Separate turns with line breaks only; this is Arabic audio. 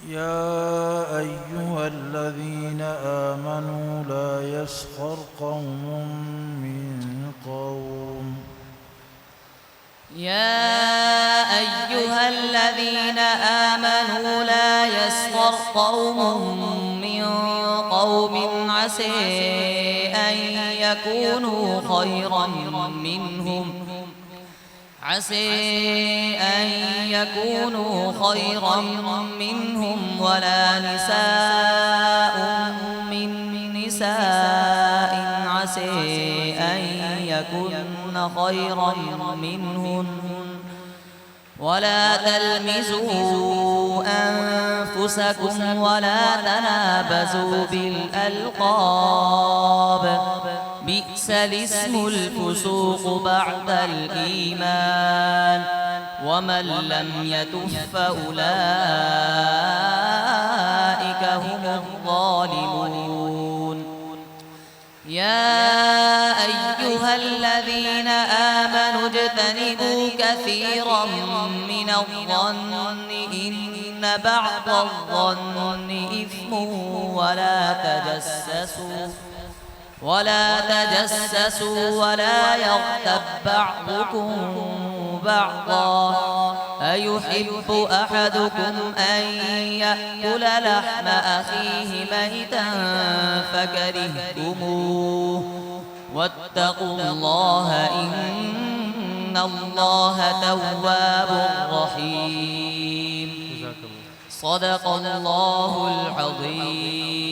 يا أيها الذين آمنوا لا يسخر قوم من قوم
قوم من قوم عسى أن يكونوا خيرا منهم ولا نساء من نساء عسى أن يكن خيرا منهن ولا تلمزوا أنفسكم ولا تنابزوا بالألقاب بئس الاسم الفسوق بعد الإيمان ومن لم يتب فأولئك هم الظالمون يا أيها الذين آمنوا اجتنبوا كثيرا من الظن إن بعض الظن إثم ولا تجسسوا ولا يغتب بعضكم بعضا أيحب أحدكم أن يأكل لحم أخيه ميتا فكرهتموه واتقوا الله إن الله تواب رحيم صدق الله العظيم.